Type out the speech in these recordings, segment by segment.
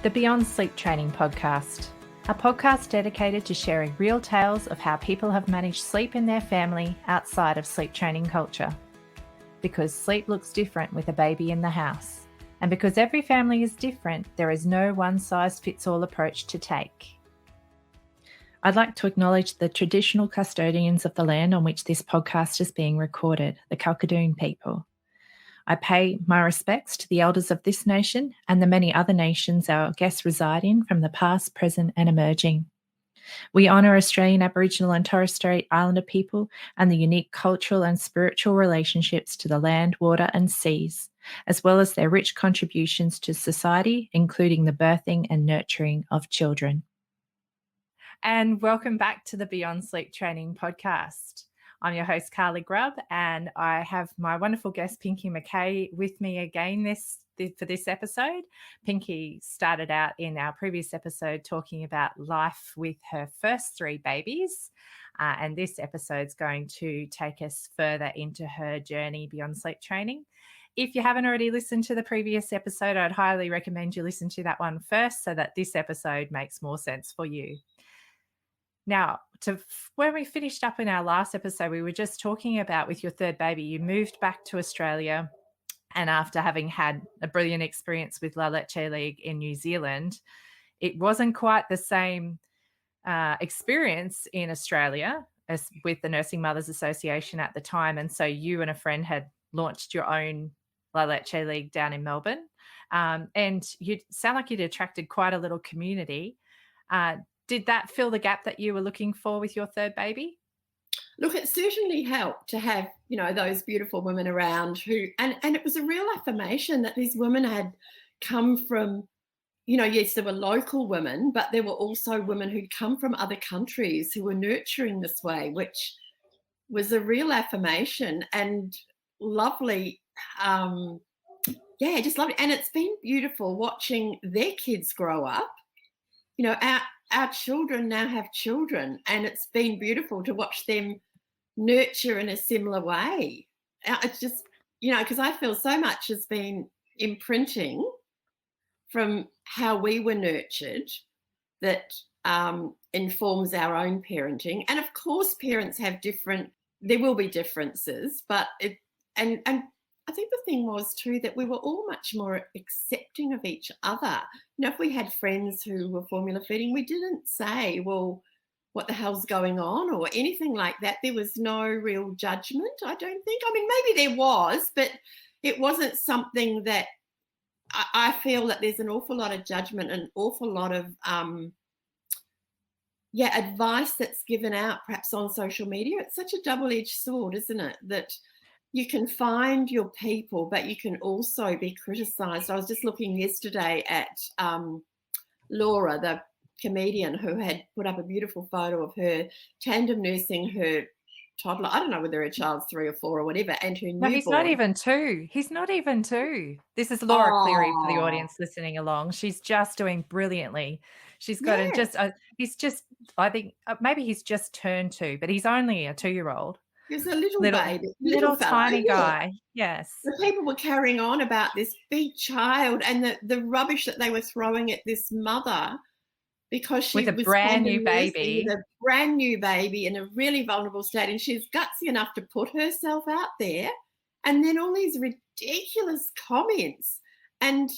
the Beyond Sleep Training podcast, a podcast dedicated to sharing real tales of how people have managed sleep in their family outside of sleep training culture. Because sleep looks different with a baby in the house, and because every family is different, there is no one-size-fits-all approach to take. I'd like to acknowledge the traditional custodians of the land on which this podcast is being recorded, the Kalkadoon people. I pay my respects to the elders of this nation and the many other nations our guests reside in from the past, present and emerging. We honour Australian Aboriginal and Torres Strait Islander people and the unique cultural and spiritual relationships to the land, water and seas, as well as their rich contributions to society, including the birthing and nurturing of children. And welcome back to the Beyond Sleep Training podcast. I'm your host, Carly Grubb, and I have my wonderful guest, Pinky McKay, with me again for this episode. Pinky started out in our previous episode talking about life with her first three babies, and this episode's going to take us further into her journey beyond sleep training. If you haven't already listened to the previous episode, I'd highly recommend you listen to that one first so that this episode makes more sense for you. Now, when we finished up in our last episode, we were just talking about with your third baby, you moved back to Australia, and after having had a brilliant experience with La Leche League in New Zealand, it wasn't quite the same experience in Australia as with the Nursing Mothers Association at the time. And so you and a friend had launched your own La Leche League down in Melbourne. And you sound like you'd attracted quite a little community. Did that fill the gap that you were looking for with your third baby? Look, it certainly helped to have, those beautiful women around who, and it was a real affirmation that these women had come from, yes, there were local women, but there were also women who'd come from other countries who were nurturing this way, which was a real affirmation and lovely. Just lovely. And it's been beautiful watching their kids grow up. Our children now have children, and it's been beautiful to watch them nurture in a similar way. It's just, because I feel so much has been imprinting from how we were nurtured that informs our own parenting. And of course, parents have there will be differences, but and I think the thing was too that we were all much more accepting of each other. If we had friends who were formula feeding, we didn't say, well, what the hell's going on or anything like that. There was no real judgment, I don't think. I mean, maybe there was, but it wasn't something that I feel that there's an awful lot of judgment, an awful lot of advice that's given out perhaps on social media. It's such a double-edged sword, isn't it? That you can find your people, but you can also be criticised. I was just looking yesterday at Laura, the comedian, who had put up a beautiful photo of her tandem nursing her toddler. I don't know whether her child's 3 or 4 or whatever, and her newborn. No, he's not even 2. He's not even 2. This is Laura Cleary for the audience listening along. She's just doing brilliantly. She's got he's just, I think maybe he's just turned 2, but he's only a 2-year-old. He was a little baby. Little tiny guy, yes. The people were carrying on about this big child and the rubbish that they were throwing at this mother because she was with a brand new baby in a really vulnerable state, and she's gutsy enough to put herself out there, and then all these ridiculous comments. And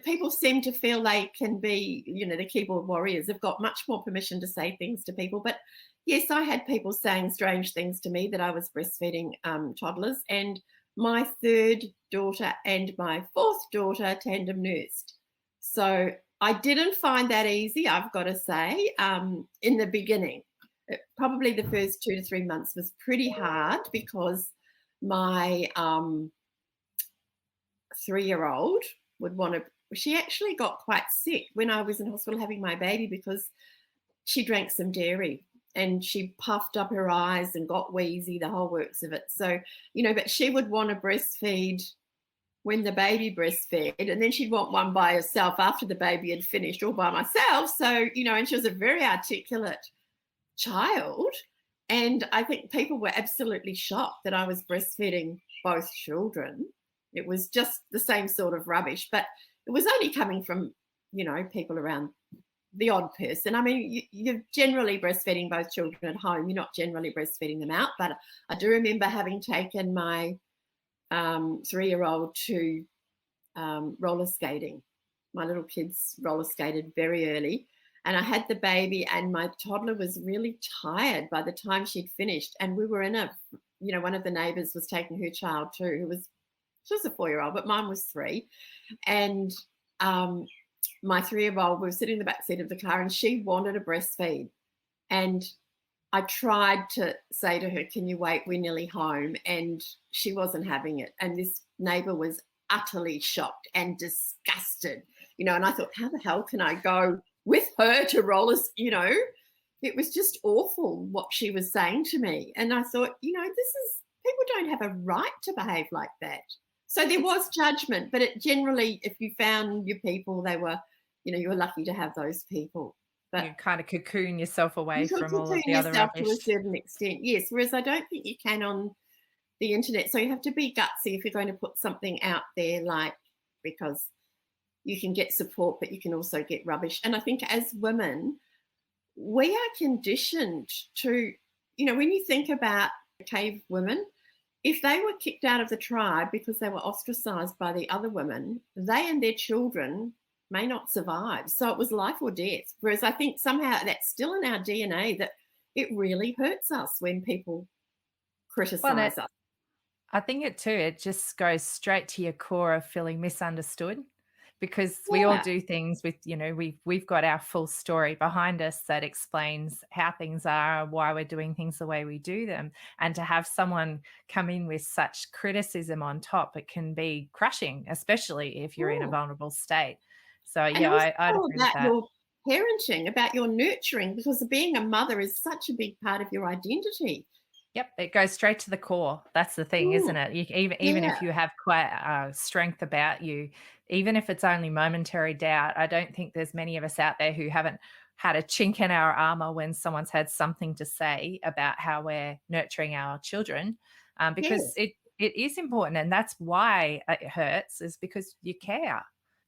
people seem to feel they can be, the keyboard warriors have got much more permission to say things to people. But yes, I had people saying strange things to me that I was breastfeeding toddlers, and my third daughter and my fourth daughter tandem nursed. So I didn't find that easy, I've got to say, in the beginning. Probably the first 2 to 3 months was pretty hard because my 3-year-old she actually got quite sick when I was in hospital having my baby because she drank some dairy and she puffed up her eyes and got wheezy, the whole works of it. So, but she would want to breastfeed when the baby breastfed, and then she'd want one by herself after the baby had finished, all by myself. So, and she was a very articulate child. And I think people were absolutely shocked that I was breastfeeding both children. It was just the same sort of rubbish, but it was only coming from people around, the odd person. I mean, you're generally breastfeeding both children at home. You're not generally breastfeeding them out. But I do remember having taken my 3-year-old to roller skating. My little kids roller skated very early. And I had the baby, and my toddler was really tired by the time she'd finished. And we were in one of the neighbours was taking her child too, she was a 4-year-old, but mine was 3. And my 3-year-old, we were sitting in the back seat of the car, and she wanted a breastfeed. And I tried to say to her, "Can you wait? We're nearly home." And she wasn't having it. And this neighbour was utterly shocked and disgusted, and I thought, how the hell can I go with her to rollers? It was just awful what she was saying to me. And I thought, people don't have a right to behave like that. So there was judgment, but it generally, if you found your people, they were, you were lucky to have those people. But you kind of cocoon yourself away from all of the other yourself rubbish. to a certain extent, yes. Whereas I don't think you can on the internet. So you have to be gutsy if you're going to put something out there, because you can get support, but you can also get rubbish. And I think as women, we are conditioned to, when you think about cave women, if they were kicked out of the tribe because they were ostracized by the other women, they and their children may not survive. So it was life or death. Whereas I think somehow that's still in our DNA, that it really hurts us when people criticize us. I think it just goes straight to your core of feeling misunderstood, because we all do things with, we've got our full story behind us that explains how things are, why we're doing things the way we do them. And to have someone come in with such criticism on top, it can be crushing, especially if you're in a vulnerable state. So I'd agree with that. Your parenting, about your nurturing, because being a mother is such a big part of your identity. Yep, it goes straight to the core. That's the thing, isn't it? Even if you have quite strength about you, even if it's only momentary doubt, I don't think there's many of us out there who haven't had a chink in our armor when someone's had something to say about how we're nurturing our children, because it is important, and that's why it hurts, is because you care.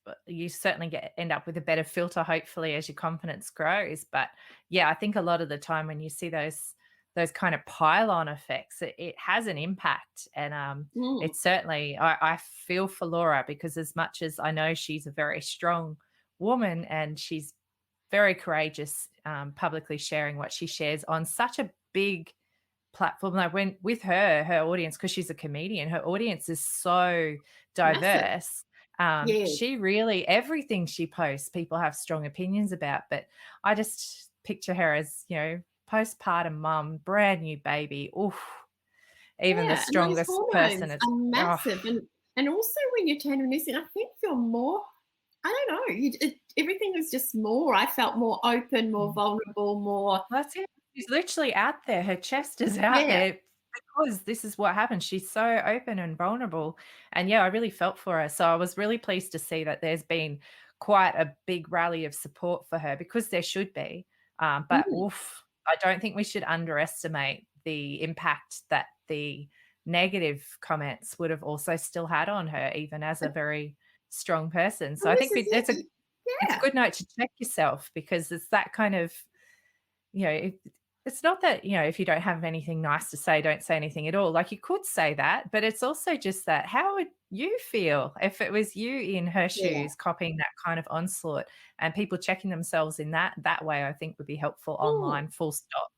But you certainly end up with a better filter, hopefully, as your confidence grows. But yeah, I think a lot of the time when you see those kind of pile-on effects, it has an impact. And it's certainly, I feel for Laura, because as much as I know she's a very strong woman and she's very courageous, publicly sharing what she shares on such a big platform. Like when with her audience, because she's a comedian, her audience is so diverse. She really, everything she posts, people have strong opinions about. But I just picture her as, postpartum mum, brand new baby. Oof. Even the strongest person is massive. And also when you're tender and I think you're more, I don't know, everything is just more. I felt more open, more vulnerable, more. That's it. She's literally out there. Her chest is out there because this is what happens. She's so open and vulnerable. And I really felt for her. So I was really pleased to see that there's been quite a big rally of support for her, because there should be. But oof, I don't think we should underestimate the impact that the negative comments would have also still had on her, even as a very strong person. So I think it's a good note to check yourself, because it's that kind of, it's not that, if you don't have anything nice to say, don't say anything at all. Like, you could say that, but it's also just that, how would you feel if it was you in her shoes copying that kind of onslaught? And people checking themselves in that way, I think, would be helpful online, full stop.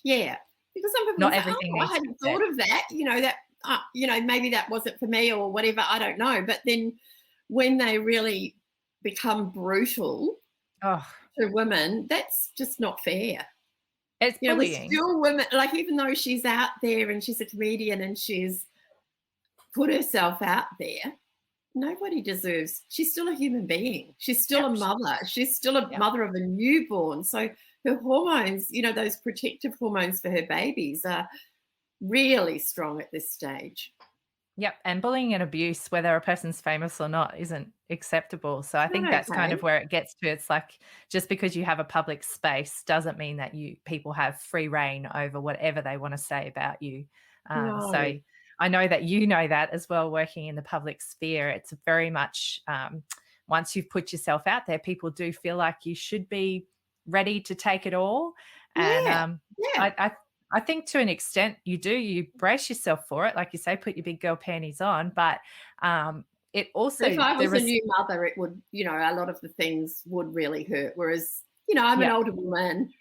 Yeah. Because some people not say, everything I hadn't thought of that, maybe that wasn't for me or whatever, I don't know. But then when they really become brutal to women, that's just not fair. It's bullying. Still women, like, even though she's out there and she's a comedian and she's put herself out there, nobody deserves. She's still a human being. She's still a mother. She's still a mother of a newborn. So her hormones, those protective hormones for her babies are really strong at this stage. Yep. And bullying and abuse, whether a person's famous or not, isn't acceptable. So I think that's kind of where it gets to. It's like, just because you have a public space doesn't mean that people have free reign over whatever they want to say about you. So I know that you know that as well, working in the public sphere. It's very much once you've put yourself out there, people do feel like you should be ready to take it all. And Yeah, yeah. I think to an extent you brace yourself for it. Like you say, put your big girl panties on. But it But if also, I was there a is, new mother, it would, a lot of the things would really hurt. Whereas, I'm an yeah, older woman.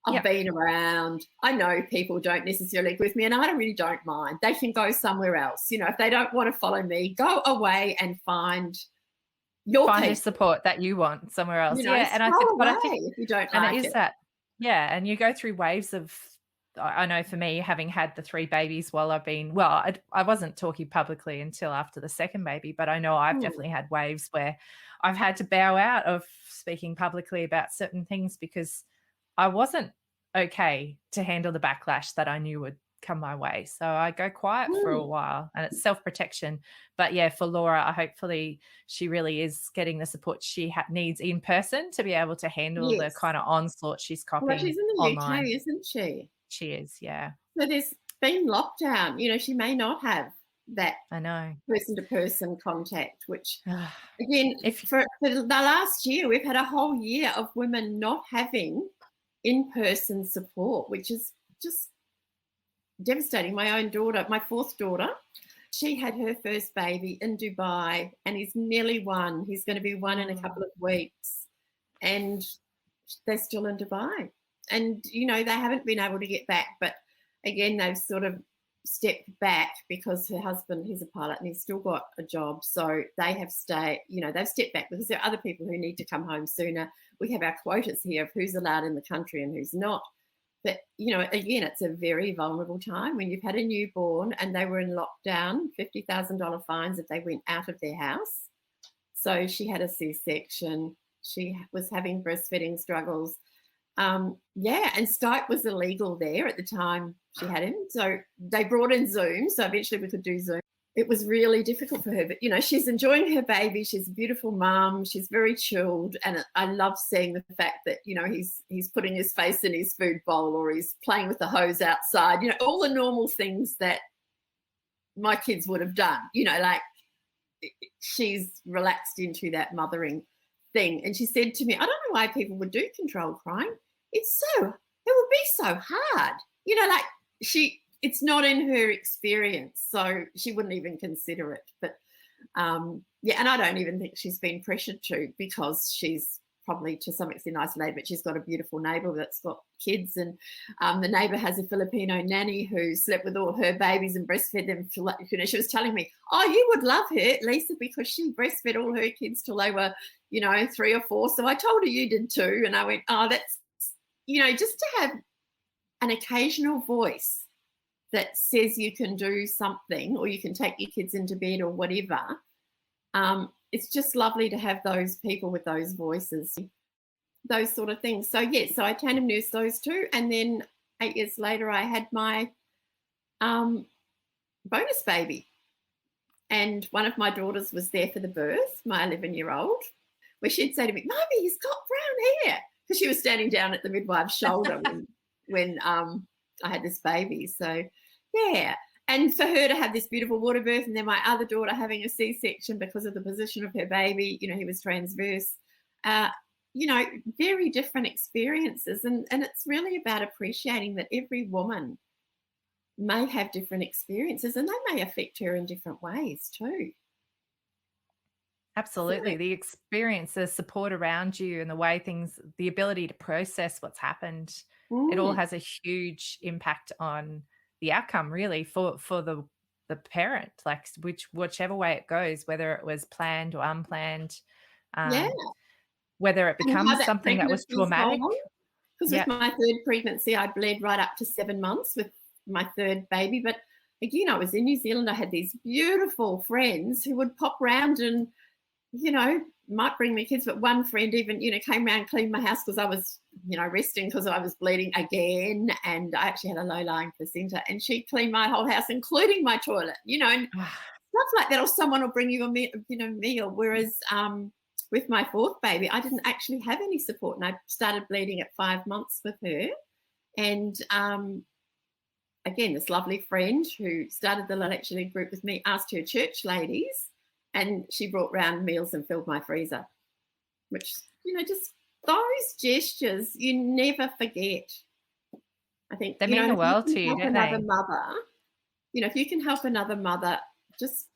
I've yeah, been around. I know people don't necessarily agree with me, and I really don't mind. They can go somewhere else. If they don't want to follow me, go away and find your find the people. support that you want somewhere else. Yeah. And Go but away I think, if you don't and it like is it. that, yeah, and you go through waves of, I know for me, having had the 3 babies while I've been, well, I wasn't talking publicly until after the second baby, but I know I've Hmm. definitely had waves where I've had to bow out of speaking publicly about certain things because I wasn't okay to handle the backlash that I knew would come my way. So I go quiet for a Hmm. while, and it's self-protection. But yeah, for Laura, hopefully she really is getting the support she needs in person to be able to handle the Yes. kind of onslaught she's Well, copying she's in the UK, online. isn't she? She is, yeah. So there's been lockdown. She may not have that I know. person-to-person contact, which, Ugh. again, If for the last year, we've had a whole year of women not having in-person support, which is just devastating. My own daughter, my fourth daughter, she had her first baby in Dubai and he's nearly 1. He's going to be 1 in a couple of weeks. And they're still in Dubai. And, they haven't been able to get back. But again, they've sort of stepped back because her husband, he's a pilot and he's still got a job. So they have they've stepped back because there are other people who need to come home sooner. We have our quotas here of who's allowed in the country and who's not. But, again, it's a very vulnerable time when you've had a newborn and they were in lockdown, $50,000 fines if they went out of their house. So she had a C-section. She was having breastfeeding struggles. And Skype was illegal there at the time she had him. So they brought in Zoom. So eventually we could do Zoom. It was really difficult for her. But, she's enjoying her baby. She's a beautiful mum. She's very chilled. And I love seeing the fact that, he's putting his face in his food bowl or he's playing with the hose outside. All the normal things that my kids would have done, like she's relaxed into that mothering thing. And she said to me, I don't know why people would do controlled crying. It would be so hard. It's not in her experience, so she wouldn't even consider it. But and I don't even think she's been pressured to because she's probably to some extent isolated, but she's got a beautiful neighbour that's got kids, and the neighbour has a Filipino nanny who slept with all her babies and breastfed them. She was telling me, oh, you would love her, Lisa, because she breastfed all her kids till they were, 3 or 4. So I told her you did too. And I went, oh, that's, just to have an occasional voice that says you can do something or you can take your kids into bed or whatever. It's just lovely to have those people with those voices, those sort of things. So, so I tandem nursed those 2. And then 8 years later, I had my bonus baby. And one of my daughters was there for the birth, my 11-year-old, where she'd say to me, Mommy, he's got brown hair. Because she was standing down at the midwife's shoulder when I had this baby. So, yeah. And for her to have this beautiful water birth, and then my other daughter having a C-section because of the position of her baby, he was transverse, very different experiences. And it's really about appreciating that every woman may have different experiences and they may affect her in different ways too. Absolutely. So, The experience, the support around you and the way the ability to process what's happened, it all has a huge impact on the outcome really for the parent, like whichever way it goes, whether it was planned or unplanned, yeah. whether it And how becomes that something that was pregnancy's traumatic. gone. Because Yeah. with my 3rd pregnancy, I bled right up to 7 months with my 3rd baby. But again, I was in New Zealand. I had these beautiful friends who would pop round and, might bring me kids. But one friend even, came around, cleaned my house because I was, resting because I was bleeding again. And I actually had a low-lying placenta. And she cleaned my whole house, including my toilet, and stuff like that. Or someone will bring you a meal. Whereas with my 4th baby, I didn't actually have any support. And I started bleeding at 5 months with her. And again, this lovely friend who started the lecture group with me asked her church ladies, and she brought round meals and filled my freezer, which, just those gestures you never forget. I think they mean the world to you, don't another they? mother, if you can help another mother just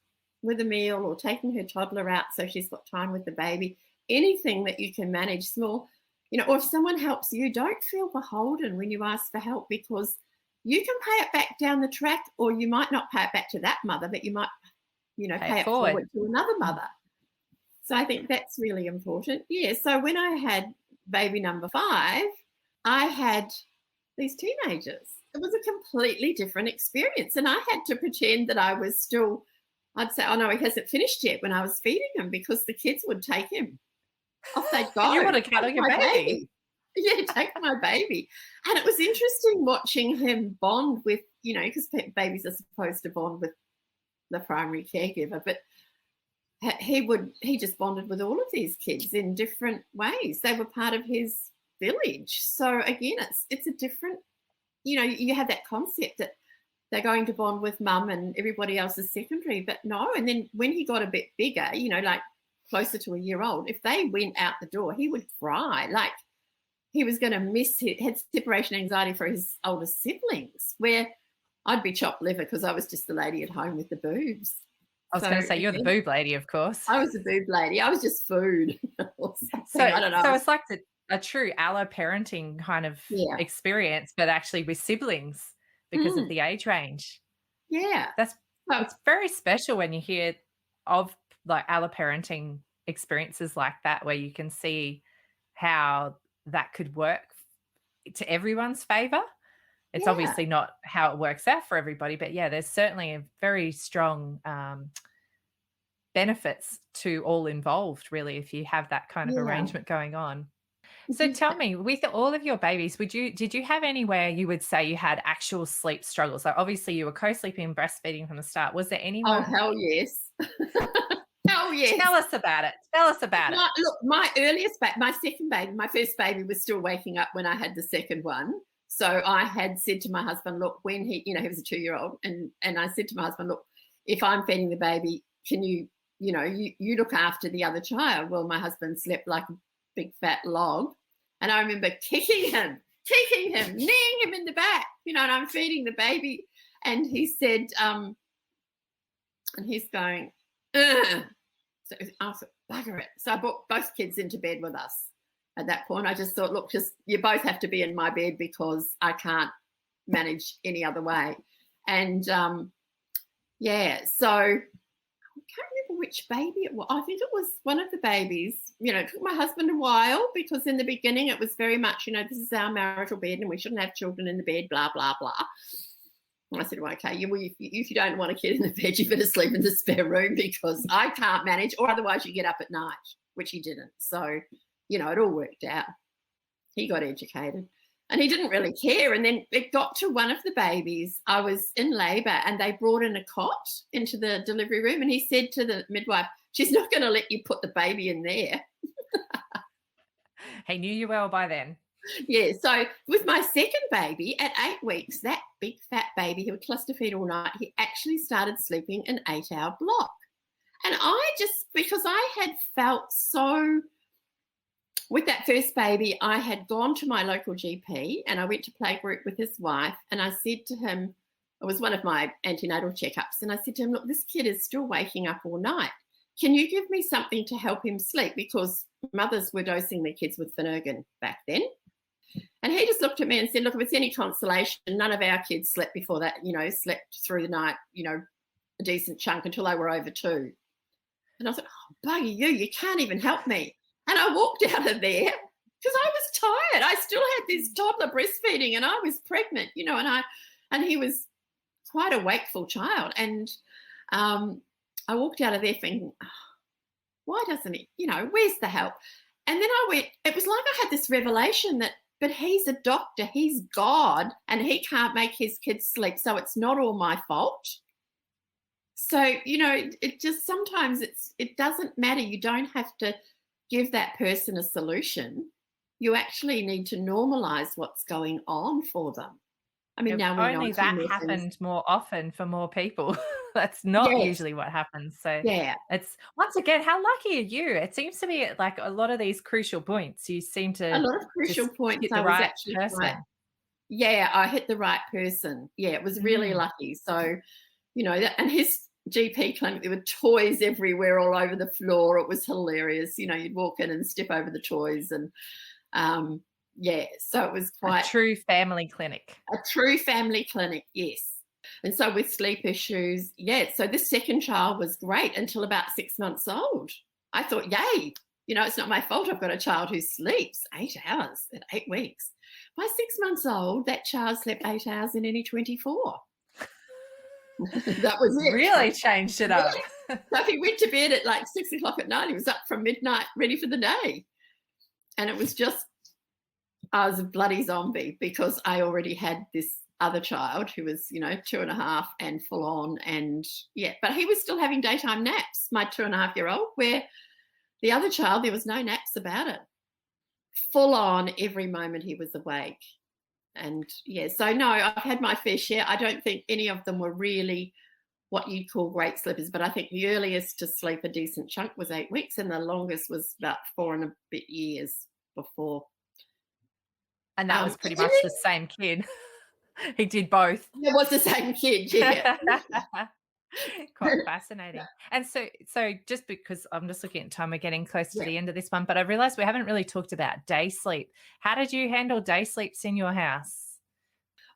with a meal or taking her toddler out so she's got time with the baby, anything that you can manage small, or if someone helps you, don't feel beholden when you ask for help, because you can pay it back down the track, or you might not pay it back to that mother, but you might, pay it forward to another mother. So I think that's really important. Yeah, so when I had baby number 5, I had these teenagers. It was a completely different experience, and I had to pretend that I was still, I'd say, oh no, he hasn't finished yet, when I was feeding him, because the kids would take him. Off they'd go. You want to cuddle your baby. Yeah, take my baby. And it was interesting watching him bond with, because babies are supposed to bond with the primary caregiver, but he just bonded with all of these kids in different ways. They were part of his village. So again, it's a different, you have that concept that they're going to bond with mum and everybody else is secondary, but no. And then when he got a bit bigger, like closer to a year old, if they went out the door, he would cry like he was going to miss it. Had separation anxiety for his older siblings, where I'd be chopped liver because I was just the lady at home with the boobs. I was going to say, you're the boob lady, of course. I was the boob lady. I was just food. So I don't know. So it's like a true allo-parenting kind of experience, but actually with siblings because of the age range. Yeah. It's very special when you hear of like allo-parenting experiences like that, where you can see how that could work to everyone's favor. It's obviously not how it works out for everybody, but there's certainly a very strong benefits to all involved, really, if you have that kind of arrangement going on. So tell me, with all of your babies, did you have anywhere you would say you had actual sleep struggles? Like obviously you were co-sleeping and breastfeeding from the start. Was there anyone? Oh, hell yes. Hell yes. Tell us about it. Look, my second baby, my first baby was still waking up when I had the second one. So I had said to my husband, look, when he was a 2-year-old, and I said to my husband, look, if I'm feeding the baby, can you look after the other child? Well, my husband slept like a big fat log. And I remember kicking him, kneeing him in the back, and I'm feeding the baby. And he said, and he's going, ugh. So I thought, bugger it. So I brought both kids into bed with us. At that point, I just thought, look, you both have to be in my bed because I can't manage any other way. And, so I can't remember which baby it was. I think it was one of the babies. It took my husband a while, because in the beginning it was very much, this is our marital bed and we shouldn't have children in the bed, blah, blah, blah. And I said, well, okay, if you don't want a kid in the bed, you better sleep in the spare room, because I can't manage, or otherwise you get up at night, which he didn't. So, it all worked out. He got educated and he didn't really care. And then it got to one of the babies. I was in labour and they brought in a cot into the delivery room, and he said to the midwife, she's not going to let you put the baby in there. He knew you well by then. Yeah, so with my second baby at 8 weeks, that big fat baby, he would cluster feed all night, he actually started sleeping an 8-hour block. And because I had felt so, with that first baby, I had gone to my local GP and I went to playgroup with his wife, and I said to him, it was one of my antenatal checkups, and I said to him, look, this kid is still waking up all night. Can you give me something to help him sleep? Because mothers were dosing their kids with Phenergan back then. And he just looked at me and said, look, if it's any consolation, none of our kids slept before that, slept through the night, a decent chunk until they were over 2. And I was like, oh, bugger you can't even help me. And I walked out of there because I was tired. I still had this toddler breastfeeding and I was pregnant, and he was quite a wakeful child. And I walked out of there thinking, oh, why doesn't he, where's the help? And then it was like I had this revelation that, but he's a doctor, he's God, and he can't make his kids sleep, so it's not all my fault. So, it just sometimes it doesn't matter. You don't have to give that person a solution. You actually need to normalise what's going on for them. I mean, If now we know only a few that more things. happened more often for more people. That's not Yes, usually what happens. So yeah. it's once again, how lucky are you? It seems to be like a lot of these crucial points. You seem A to lot of crucial just points hit I the was right actually quite person. yeah, I hit the right person. Yeah, it was really Mm. lucky. So, and his GP clinic, there were toys everywhere all over the floor. It was hilarious. You'd walk in and step over the toys and yeah, so it was A quite true family clinic. a true family clinic, yes. And so with sleep issues, yeah, so this second child was great until about 6 months old. I thought, yay, it's not my fault I've got a child who sleeps 8 hours at 8 weeks. By 6 months old, that child slept 8 hours in any 24. That was it. Really changed it up. Yeah. So if he went to bed at like 6 o'clock at night, he was up from midnight ready for the day. And it was just, I was a bloody zombie because I already had this other child who was, 2.5 and full on. And yeah, but he was still having daytime naps, my 2.5-year-old, where the other child, there was no naps about it. Full on every moment he was awake. And yeah, so no, I've had my fair share. I don't think any of them were really what you'd call great sleepers, but I think the earliest to sleep a decent chunk was 8 weeks, and the longest was about 4 and a bit years before. And that was And pretty then much the same kid. He did both. it was the same kid, yeah. Quite fascinating. And so just because I'm just looking at time, we're getting close to Yeah. the end of this one, but I realized we haven't really talked about day sleep. How did you handle day sleeps in your house?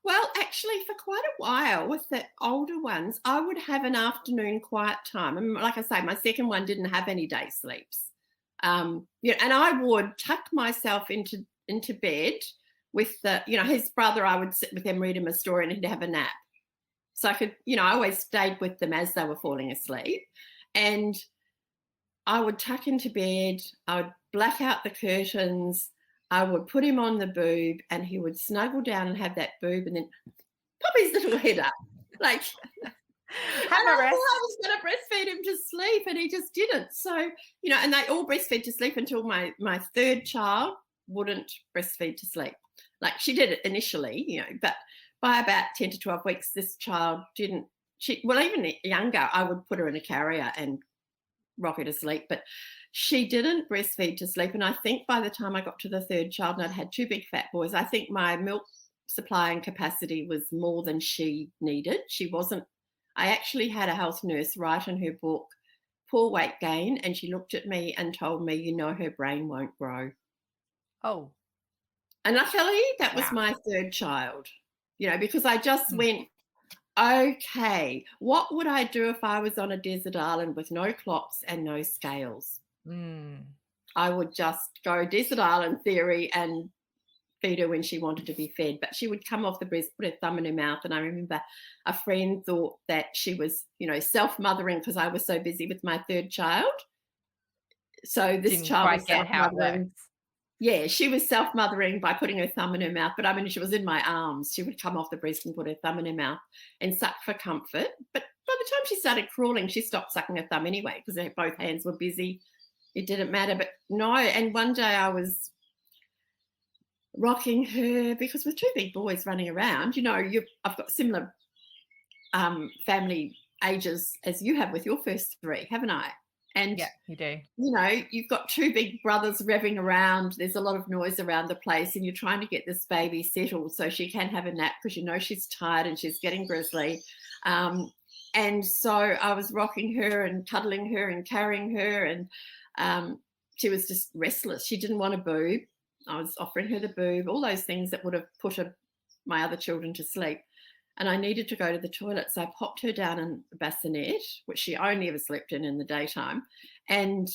Well, actually, for quite a while with the older ones, I would have an afternoon quiet time. And like I say, my second one didn't have any day sleeps. And I would tuck myself into bed with his brother. I would sit with him, read him a story, and he'd have a nap. So I could, I always stayed with them as they were falling asleep. And I would tuck into bed, I would black out the curtains, I would put him on the boob, and he would snuggle down and have that boob and then pop his little head up. Like, and Have a I thought rest. I was going to breastfeed him to sleep, and he just didn't. So, and they all breastfed to sleep until my third child wouldn't breastfeed to sleep. Like, she did it initially, but by about 10 to 12 weeks, this child didn't. Even younger, I would put her in a carrier and rock her to sleep, but she didn't breastfeed to sleep. And I think by the time I got to the third child and I'd had two big fat boys, I think my milk supply and capacity was more than she needed. I actually had a health nurse write in her book, poor weight gain, and she looked at me and told me, her brain won't grow. Oh, And luckily, that was wow. my third child, because I just went, okay, what would I do if I was on a desert island with no clocks and no scales? I would just go desert island theory and feed her when she wanted to be fed. But she would come off the breast, put her thumb in her mouth. And I remember a friend thought that she was, self-mothering because I was so busy with my third child. So this Didn't child was quite get how it self-mothering. works. Yeah, she was self-mothering by putting her thumb in her mouth. But I mean, she was in my arms. She would come off the breast and put her thumb in her mouth and suck for comfort. But by the time she started crawling, she stopped sucking her thumb anyway because both hands were busy. It didn't matter. But no, and one day I was rocking her because with two big boys running around, I've got similar family ages as you have with your first three, haven't I? And yeah, you do. You've got two big brothers revving around. There's a lot of noise around the place, and you're trying to get this baby settled so she can have a nap because she's tired and she's getting grizzly. And so I was rocking her and cuddling her and carrying her, and she was just restless. She didn't want a boob. I was offering her the boob, all those things that would have put my other children to sleep. And I needed to go to the toilet, so I popped her down in a bassinet, which she only ever slept in the daytime, and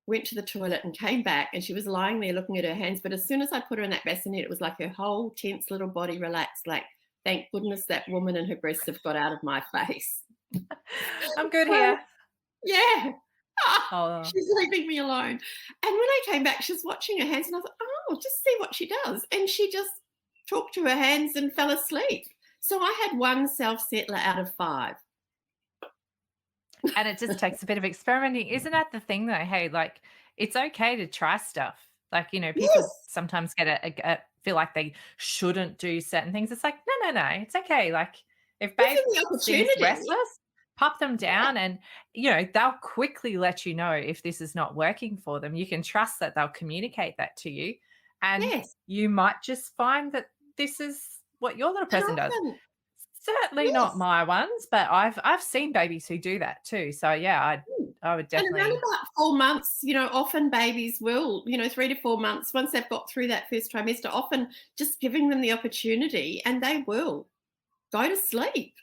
went to the toilet and came back, and she was lying there looking at her hands. But as soon as I put her in that bassinet, it was like her whole tense little body relaxed, like, thank goodness that woman and her breasts have got out of my face. I'm good here. Yeah. Oh. She's leaving me alone. And when I came back, she was watching her hands, and I thought, just see what she does. And she just talked to her hands and fell asleep. So I had one self-settler out of 5. And it just takes a bit of experimenting. Isn't that the thing though? Hey, like it's okay to try stuff. Like, people Yes. sometimes get feel like they shouldn't do certain things. It's like, no, it's okay. Like if Give babe them the seems opportunity. restless, pop them Yeah. down and, they'll quickly let you know if this is not working for them. You can trust that they'll communicate that to you. And Yes. you might just find that this is what your little And person does. often, Certainly not yes. my ones, but I've seen babies who do that too. So yeah, Mm. I would And around definitely. about 4 months, often babies will, 3 to 4 months, once they've got through that first trimester, often just giving them the opportunity and they will go to sleep.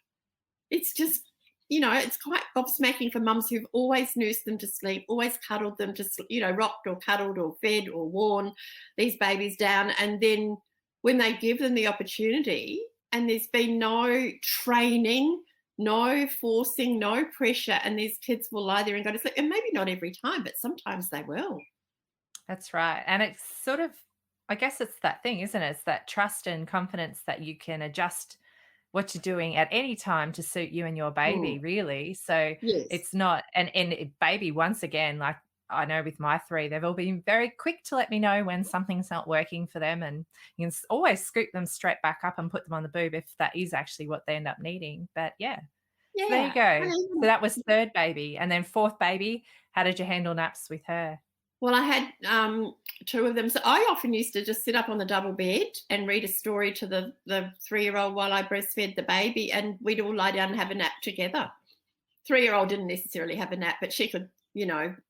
It's just, it's quite gobsmacking for mums who've always nursed them to sleep, always cuddled them to sleep, rocked or cuddled or fed or worn these babies down. And then when they give them the opportunity and there's been no training, no forcing, no pressure, and these kids will lie there and go to sleep. And maybe not every time, but sometimes they will. That's right. And it's sort of, I guess it's that thing, isn't it? It's that trust and confidence that you can adjust what you're doing at any time to suit you and your Mm, baby, really. So yes. it's not, baby, once again, like I know with my three, they've all been very quick to let me know when something's not working for them. And you can always scoop them straight back up and put them on the boob if that is actually what they end up needing. But yeah, so there you Yeah. go. And So even that was third baby. And then fourth baby, how did you handle naps with her? Well, I had two of them. So I often used to just sit up on the double bed and read a story to the 3-year-old while I breastfed the baby, and we'd all lie down and have a nap together. 3-year-old didn't necessarily have a nap, but she could,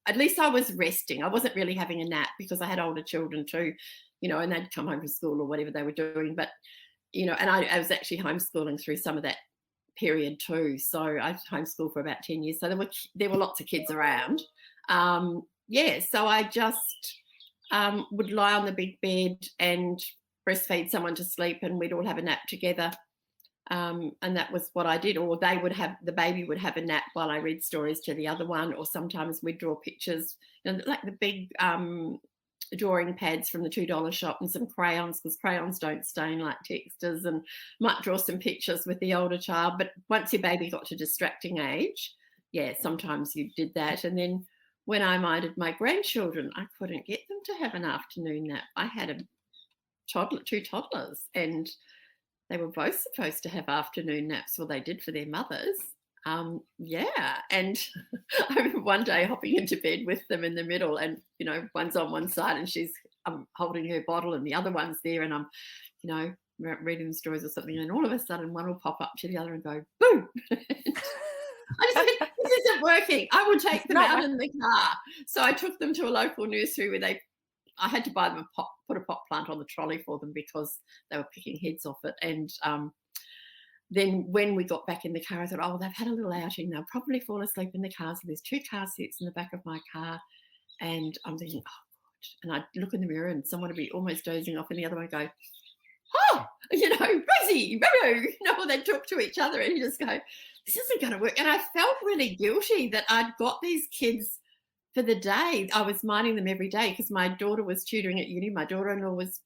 at least I was resting. I wasn't really having a nap because I had older children too, and they'd come home from school or whatever they were doing. But, and I was actually homeschooling through some of that period too. So I homeschooled for about 10 years. So there were lots of kids around. Yeah, so I just would lie on the big bed and breastfeed someone to sleep, and we'd all have a nap together. And that was what I did. Or the baby would have a nap while I read stories to the other one. Or sometimes we'd draw pictures, like the big drawing pads from the $2 shop and some crayons, because crayons don't stain like textures, and might draw some pictures with the older child. But once your baby got to distracting age, yeah, sometimes you did that. And then when I minded my grandchildren, I couldn't get them to have an afternoon nap. I had two toddlers, and they were both supposed to have afternoon naps. Well, they did for their mothers. Yeah. And I remember one day hopping into bed with them in the middle, and, one's on one side and I'm holding her bottle, and the other one's there, and I'm, reading stories or something. And all of a sudden one will pop up to the other and go, boom. I just went, this isn't working. I will take them out in the car. So I took them to a local nursery where I had to buy them put a pot plant on the trolley for them because they were picking heads off it. And then when we got back in the car, I thought, oh, they've had a little outing. They'll probably fall asleep in the car. So there's 2 car seats in the back of my car. And I'm thinking, oh, God. And I'd look in the mirror and someone would be almost dozing off, and the other one would go, oh, Rosie, Roro, they'd talk to each other, and you just go, this isn't going to work. And I felt really guilty that I'd got these kids for the day. I was minding them every day because my daughter was tutoring at uni. My daughter-in-law was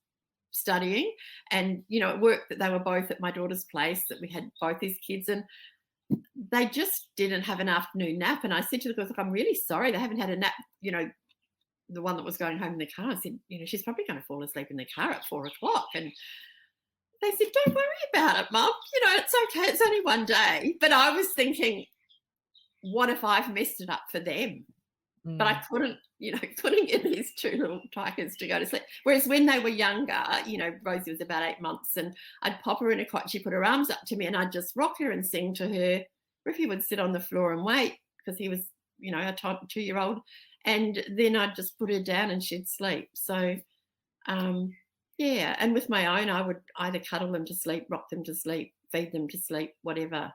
studying, and, it worked that they were both at my daughter's place, that we had both these kids, and they just didn't have an afternoon nap. And I said to the girls, look, I'm really sorry they haven't had a nap. The one that was going home in the car, I said, she's probably going to fall asleep in the car at 4 o'clock. And they said, don't worry about it, Mum. It's okay. It's only one day. But I was thinking, what if I've messed it up for them? But I couldn't get these 2 little tigers to go to sleep. Whereas when they were younger, Rosie was about 8 months, and I'd pop her in a cot. She'd put her arms up to me, and I'd just rock her and sing to her. Ricky would sit on the floor and wait because he was, a 2-year-old. And then I'd just put her down and she'd sleep. So, yeah. And with my own, I would either cuddle them to sleep, rock them to sleep, feed them to sleep, whatever.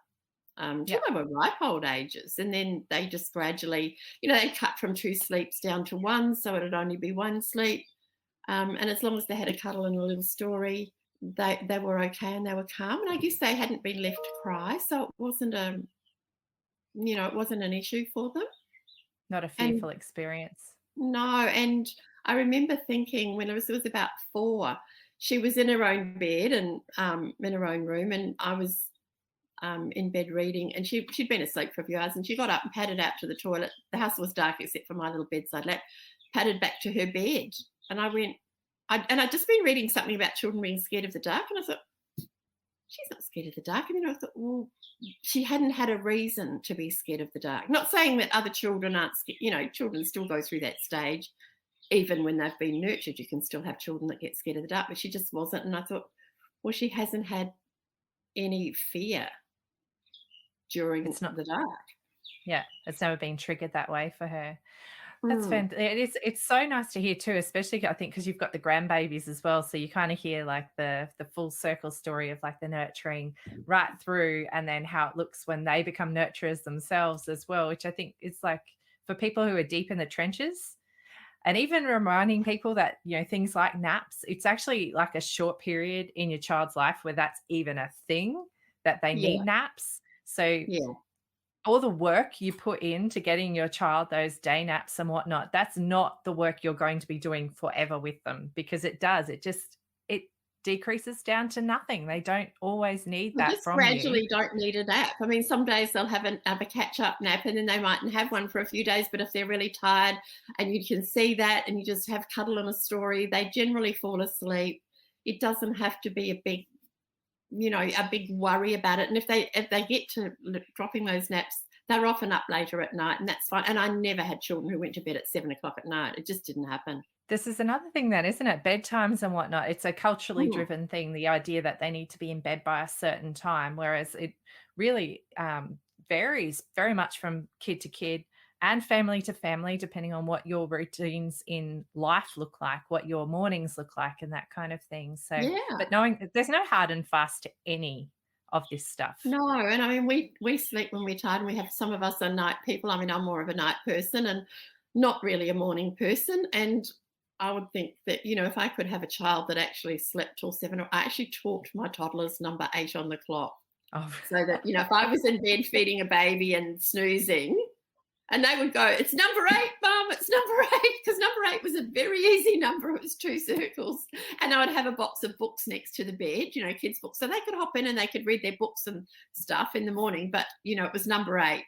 Till they were ripe old ages. And then they just gradually, they cut from 2 sleeps down to 1, so it'd only be 1 sleep. And as long as they had a cuddle and a little story, they were okay and they were calm. And I guess they hadn't been left to cry, so it wasn't it wasn't an issue for them. Not a And fearful experience. no, and I remember thinking when it was about 4, she was in her own bed and in her own room, and I was in bed reading, and she'd been asleep for a few hours, and she got up and padded out to the toilet. The house was dark except for my little bedside lamp, padded back to her bed. And I went, I'd just been reading something about children being scared of the dark, and I thought, she's not scared of the dark. And then I thought, well, she hadn't had a reason to be scared of the dark. Not saying that other children aren't scared. You know, children still go through that stage. Even when they've been nurtured, you can still have children that get scared of the dark, but she just wasn't. And I thought, well, she hasn't had any fear during the dark. Yeah, it's never been triggered that way for her. That's Mm. fantastic. It's so nice to hear too, especially I think because you've got the grandbabies as well. So you kind of hear like the full circle story of like the nurturing right through, and then how it looks when they become nurturers themselves as well, which I think is like for people who are deep in the trenches. And even reminding people that, you know, things like naps, it's actually like a short period in your child's life where that's even a thing, that they Yeah. need naps. So Yeah. all the work you put into getting your child those day naps and whatnot, that's not the work you're going to be doing forever with them, because it decreases down to nothing. They don't always need Well, that just from gradually you. don't need a nap. I mean, some days they'll have a catch-up nap, and then they mightn't have one for a few days, but if they're really tired and you can see that and you just have cuddle and a story, they generally fall asleep. It doesn't have to be a big worry about it. And if they get to dropping those naps, they're often up later at night, and that's fine. And I never had children who went to bed at 7 o'clock at night. It just didn't happen. This is another thing then, isn't it? Bedtimes and whatnot. It's a culturally Mm. driven thing, the idea that they need to be in bed by a certain time, whereas it really varies very much from kid to kid and family to family, depending on what your routines in life look like, what your mornings look like, and that kind of thing. So, Yeah. but knowing that there's no hard and fast to any of this stuff. No, and I mean, we sleep when we're tired, and we have, some of us are night people. I mean, I'm more of a night person and not really a morning person. And I would think that, you know, if I could have a child that actually slept till 7, I actually talked my toddlers number 8 on the clock. Oh. So that, you know, if I was in bed feeding a baby and snoozing, and they would go, "It's number 8, Mum, it's number 8," because number 8 was a very easy number. It was 2 circles. And I would have a box of books next to the bed, you know, kids' books. So they could hop in and they could read their books and stuff in the morning. But, you know, it was number 8.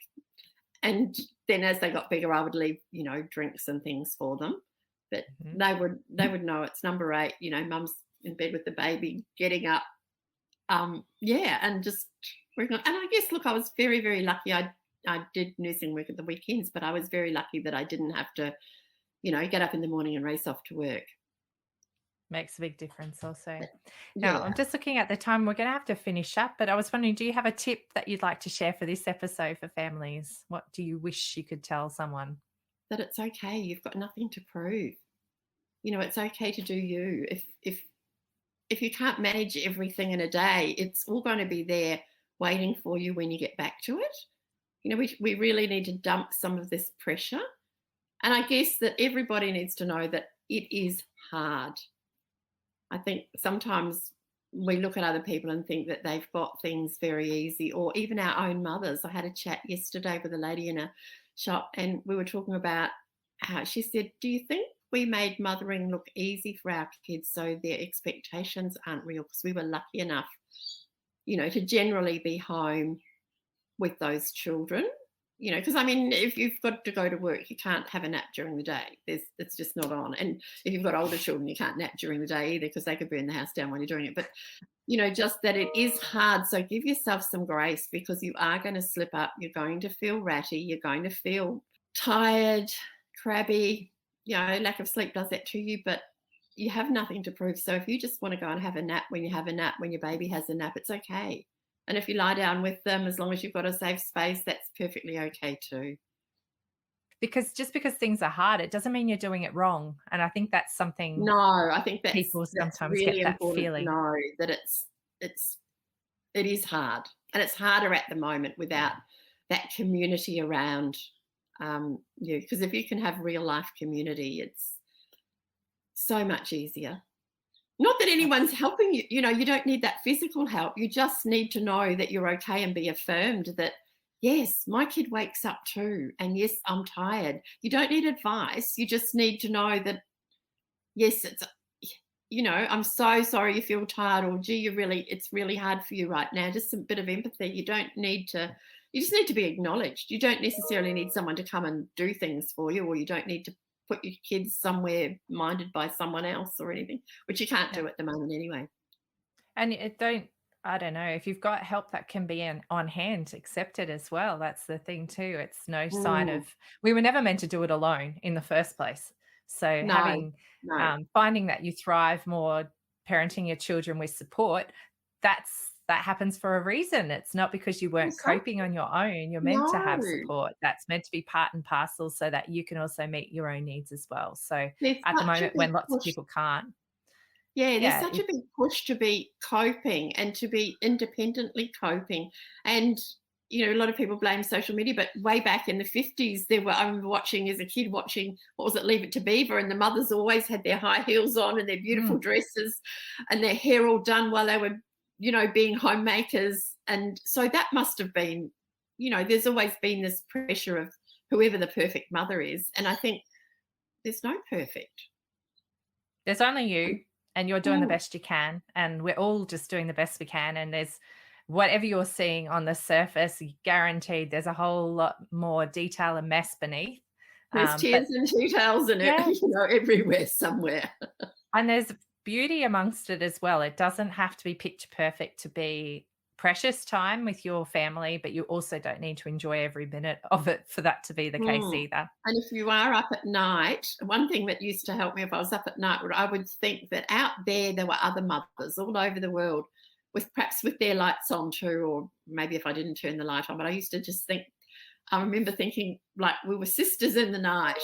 And then as they got bigger, I would leave, you know, drinks and things for them. But they would know it's number 8, you know, Mum's in bed with the baby, getting up. And just working on. And I guess, look, I was very, very lucky. I did nursing work at the weekends, but I was very lucky that I didn't have to, you know, get up in the morning and race off to work. Makes a big difference also. But, Now, yeah. I'm just looking at the time. We're going to have to finish up, but I was wondering, do you have a tip that you'd like to share for this episode for families? What do you wish you could tell someone? That it's okay. You've got nothing to prove. You know, it's okay to do you. If you can't manage everything in a day, it's all going to be there waiting for you when you get back to it. You know, we really need to dump some of this pressure. And I guess that everybody needs to know that it is hard. I think sometimes we look at other people and think that they've got things very easy, or even our own mothers. I had a chat yesterday with a lady in a shop, and we were talking about how she said, "Do you think we made mothering look easy for our kids so their expectations aren't real?" Because we were lucky enough, you know, to generally be home with those children, you know, because I mean, if you've got to go to work, you can't have a nap during the day. It's just not on. And if you've got older children, you can't nap during the day either, because they could burn the house down when you're doing it. But, you know, just that it is hard. So give yourself some grace, because you are going to slip up. You're going to feel ratty. You're going to feel tired, crabby. You know, lack of sleep does that to you, but you have nothing to prove. So if you just want to go and have a nap when you have a nap, when your baby has a nap, it's okay. And if you lie down with them, as long as you've got a safe space, that's perfectly okay too. Because just because things are hard, it doesn't mean you're doing it wrong. And I think that's something. No, I think that's people sometimes really get that important feeling. to know that it is hard, and it's harder at the moment without that community around you. Because if you can have real life community, it's so much easier. Not that anyone's helping you, you know, you don't need that physical help. You just need to know that you're okay and be affirmed that, yes, my kid wakes up too. And yes, I'm tired. You don't need advice. You just need to know that, yes, it's, you know, I'm so sorry you feel tired, or gee, it's really hard for you right now. Just a bit of empathy. You just need to be acknowledged. You don't necessarily need someone to come and do things for you, or you don't need to put your kids somewhere minded by someone else or anything, which you can't do at the moment anyway. And I don't know, if you've got help that can be on hand, accept it as well. That's the thing too. It's no sign Mm, of, we were never meant to do it alone in the first place. So no, having, no. finding that you thrive more parenting your children with support, that happens for a reason. It's not because you weren't coping Exactly. on your own. You're meant to have No. support. That's meant to be part and parcel so that you can also meet your own needs as well. So There's at the such a moment big when lots of push. people can't, Yeah, there's yeah, such a big push to be coping and to be independently coping. And, a lot of people blame social media, but way back in the 50s, I remember watching as a kid, watching, what was it, Leave It to Beaver, and the mothers always had their high heels on and their beautiful dresses and their hair all done while they were, being homemakers. And so that must have been, there's always been this pressure of whoever the perfect mother is. And I think there's no perfect. there's only you and you're doing the Mm, best you can, and we're all just doing the best we can, and there's whatever you're seeing on the surface, guaranteed there's a whole lot more detail and mess beneath. there's tears But and details in it, yeah, everywhere somewhere. and there's beauty amongst it as well. It doesn't have to be picture perfect to be precious time with your family, but you also don't need to enjoy every minute of it for that to be the case Mm. either. And if you are up at night, one thing that used to help me if I was up at night, I would think that out there were other mothers all over the world perhaps with their lights on too, or maybe if I didn't turn the light on. But I used to just think, I remember thinking like we were sisters in the night.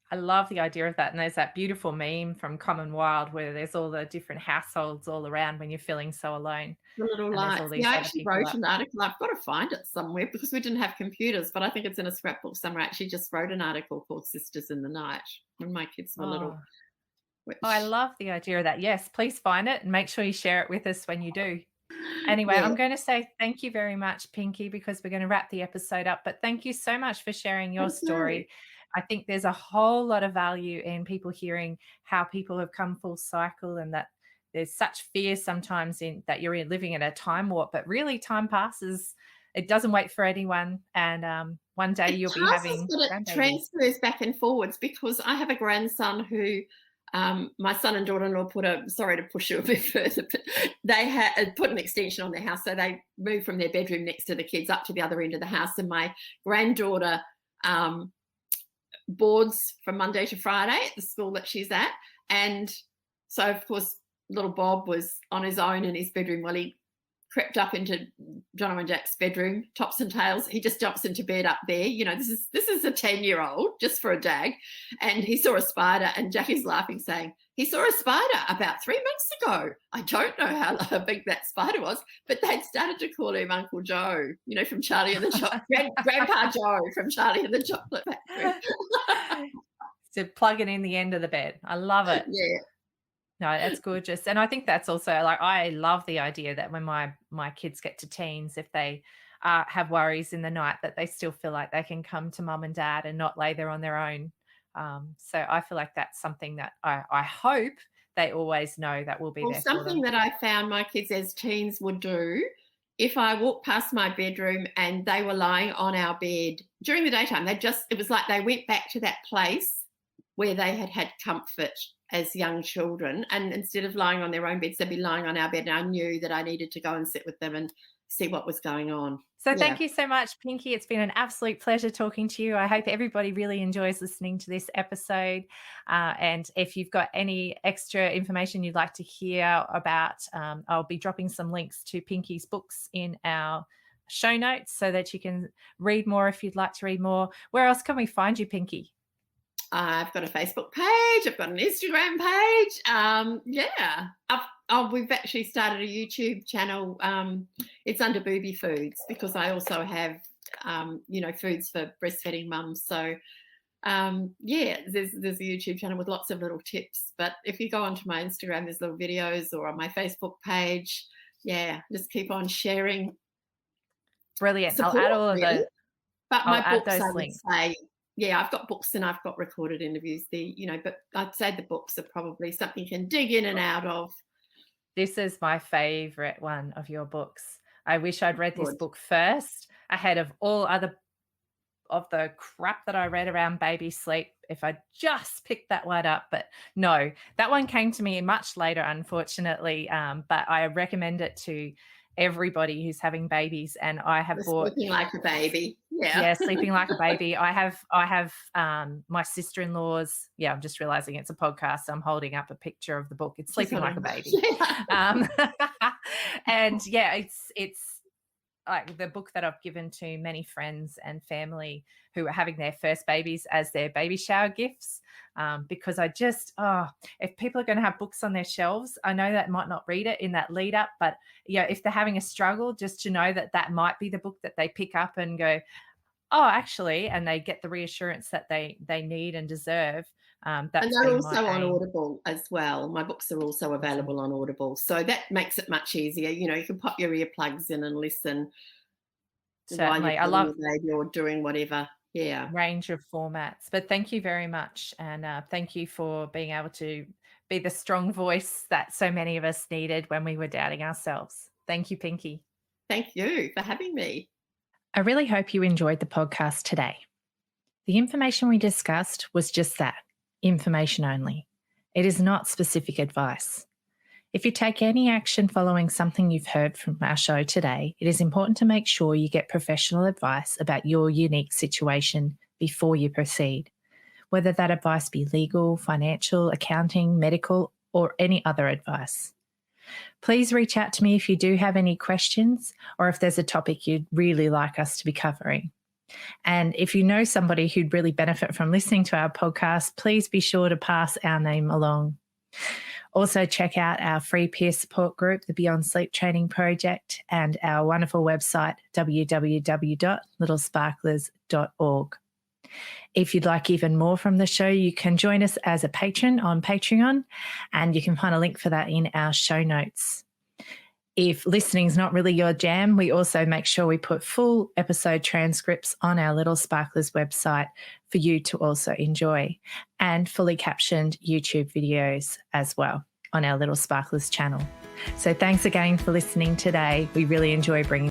I love the idea of that, and there's that beautiful meme from Common Wild where there's all the different households all around when you're feeling so alone, The little and there's all lights. these Yeah, I other actually people wrote up. an article. I've got to find it somewhere because we didn't have computers, but I think it's in a scrapbook somewhere. I actually just wrote an article called Sisters in the Night when my kids were little, Oh. Oh, I which, love the idea of that. Yes, please find it and make sure you share it with us when you do. Anyway, yeah, I'm going to say thank you very much, Pinky, because we're going to wrap the episode up. But thank you so much for sharing your thank you. story. I think there's a whole lot of value in people hearing how people have come full cycle, and that there's such fear sometimes in that you're living in a time warp, but really time passes. It doesn't wait for anyone. And one day It you'll be passes, having but it grandbabies. transfers back and forwards because I have a grandson who my son and daughter-in-law sorry to push you a bit further, but they had put an extension on their house. So they moved from their bedroom next to the kids up to the other end of the house. And my granddaughter boards from Monday to Friday at the school that she's at. And so, of course, little Bob was on his own in his bedroom while he crept up into John and Jack's bedroom, tops and tails. He just jumps into bed up there. This is a 10-year-old just for a dag. And he saw a spider, and Jackie's laughing, saying, he saw a spider about 3 months ago. I don't know how big that spider was, but they'd started to call him Uncle Joe, from Charlie and the Chocolate, Grandpa Joe from Charlie and the Chocolate Factory. So plugging in the end of the bed. I love it. Yeah. No, that's gorgeous. And I think that's also like, I love the idea that when my kids get to teens, if they have worries in the night, that they still feel like they can come to mum and dad and not lay there on their own. So I feel like that's something that I hope they always know that will be Well, there for something them. that I found my kids as teens would do, if I walked past my bedroom and they were lying on our bed during the daytime, it was like they went back to that place where they had had comfort as young children. And instead of lying on their own beds, they'd be lying on our bed. And I knew that I needed to go and sit with them and see what was going on. So Yeah. thank you so much, Pinky. It's been an absolute pleasure talking to you. I hope everybody really enjoys listening to this episode. And if you've got any extra information you'd like to hear about, I'll be dropping some links to Pinky's books in our show notes so that you can read more if you'd like to read more. Where else can we find you, Pinky? I've got a Facebook page. I've got an Instagram page. We've actually started a YouTube channel. It's under Booby Foods because I also have, foods for breastfeeding mums. So, there's a YouTube channel with lots of little tips. But if you go onto my Instagram, there's little videos, or on my Facebook page. Yeah, just keep on sharing. Brilliant. Support, I'll add all of really. But I'll my add books, those I would links. say, yeah, I've got books and I've got recorded interviews. But I'd say the books are probably something you can dig in and out of. This is my favorite one of your books. I wish I'd read this Good. book first ahead of all of the crap that I read around baby sleep if I just picked that one up. But no, that one came to me much later, unfortunately. But I recommend it to everybody who's having babies. And I have bought Sleeping Like a Baby. Yeah. Sleeping Like a Baby. I have my sister-in-law's. Yeah, I'm just realizing it's a podcast. So I'm holding up a picture of the book. It's Sleeping Like a Baby. Yeah. And yeah, it's like the book that I've given to many friends and family who are having their first babies as their baby shower gifts. Because I just, if people are going to have books on their shelves, I know that might not read it in that lead up, but yeah, if they're having a struggle, just to know that that might be the book that they pick up and go, oh, actually, and they get the reassurance that they need and deserve. That's and they're been also my on aim. Audible as well. My books are also available on Audible. So that makes it much easier. You know, you can pop your earplugs in and listen while Certainly. you're I putting love your baby or doing whatever. Yeah. range of formats. But thank you very much. And thank you for being able to be the strong voice that so many of us needed when we were doubting ourselves. Thank you, Pinky. Thank you for having me. I really hope you enjoyed the podcast today. The information we discussed was just that, information only. It is not specific advice. If you take any action following something you've heard from our show today, it is important to make sure you get professional advice about your unique situation before you proceed, whether that advice be legal, financial, accounting, medical, or any other advice. Please reach out to me if you do have any questions or if there's a topic you'd really like us to be covering. And if you know somebody who'd really benefit from listening to our podcast, please be sure to pass our name along. Also, check out our free peer support group, the Beyond Sleep Training Project, and our wonderful website, www.littlesparklers.org. If you'd like even more from the show, you can join us as a patron on Patreon, and you can find a link for that in our show notes. If listening is not really your jam, we also make sure we put full episode transcripts on our Little Sparklers website for you to also enjoy, and fully captioned YouTube videos as well on our Little Sparklers channel. So thanks again for listening today. We really enjoy bringing